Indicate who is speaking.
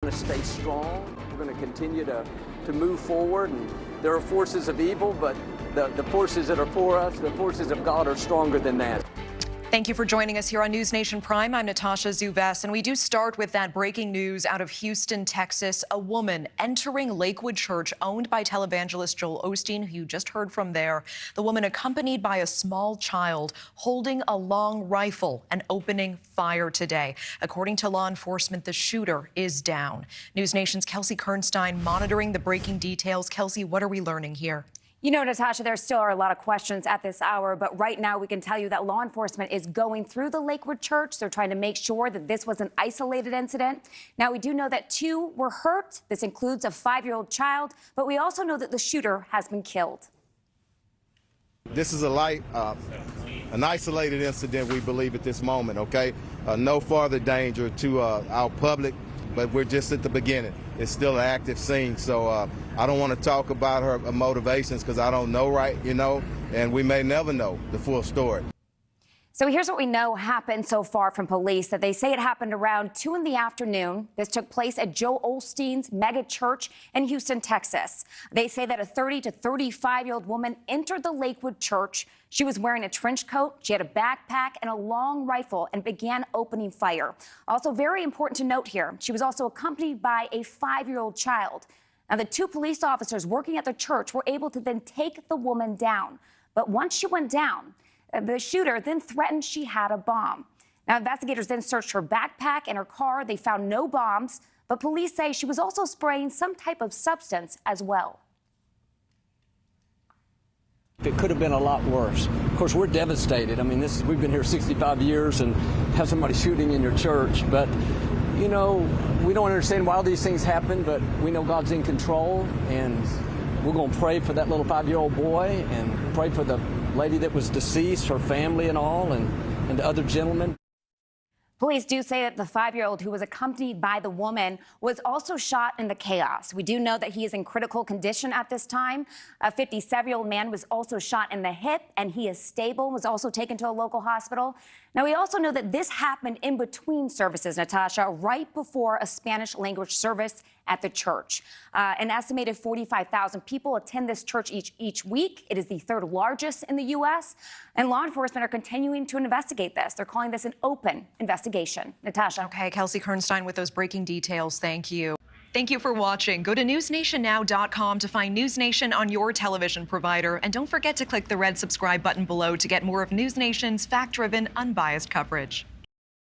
Speaker 1: to stay strong. We're going to continue to move forward. And there are forces of evil, but the forces that are for us, the forces of God, are stronger than that.
Speaker 2: Thank you for joining us here on News Nation Prime. I'm Natasha Zuvess, and we do start with that breaking news out of Houston, Texas. A woman entering Lakewood Church, owned by televangelist Joel Osteen, who you just heard from there. The woman accompanied by a small child, holding a long rifle and opening fire today. According to law enforcement, the shooter is down. News Nation's Kelsey Kernstein monitoring the breaking details. Kelsey, what are we learning here?
Speaker 3: You know, Natasha, there still are a lot of questions at this hour, but right now we can tell you that law enforcement is going through the Lakewood Church. They're trying to make sure that this was an isolated incident. Now, we do know that 2 were hurt. This includes a 5-year-old child, but we also know that the shooter has been killed.
Speaker 4: This is an isolated incident, we believe, at this moment, okay? No further danger to our public, but we're just at the beginning. It's still an active scene, so I don't want to talk about her motivations because I don't know, and we may never know the full story.
Speaker 3: So here's what we know happened so far from police, that they say it happened around 2 in the afternoon. This took place at Joel Osteen's Megachurch in Houston, Texas. They say that a 30 to 35-year-old woman entered the Lakewood Church. She was wearing a trench coat, she had a backpack and a long rifle, and began opening fire. Also very important to note here, she was also accompanied by a 5-year-old child. Now, the 2 police officers working at the church were able to then take the woman down. But once she went down, the shooter then threatened she had a bomb. Now, investigators then searched her backpack and her car. They found no bombs, but police say she was also spraying some type of substance as well.
Speaker 5: It could have been a lot worse. Of course, we're devastated. I mean, we've been here 65 years and have somebody shooting in your church. But, you know, we don't understand why all these things happen, but we know God's in control. And we're going to pray for that little 5-year-old boy and pray for the lady that was deceased, her family and all, and the other gentlemen.
Speaker 3: Police do say that the 5-year-old who was accompanied by the woman was also shot in the chaos. We do know that he is in critical condition at this time. A 57-year-old man was also shot in the hip, and he is stable, was also taken to a local hospital. Now, we also know that this happened in between services, Natasha, right before a Spanish language service at the church. An estimated 45,000 people attend this church each week. It is the 3rd largest in the U.S., and law enforcement are continuing to investigate this. They're calling this an open investigation. Natasha.
Speaker 2: Okay, Kelsey Kernstein with those breaking details. Thank you. Thank you for watching. Go to newsnationnow.com to find News Nation on your television provider. And don't forget to click the red subscribe button below to get more of News Nation's fact-driven, unbiased coverage.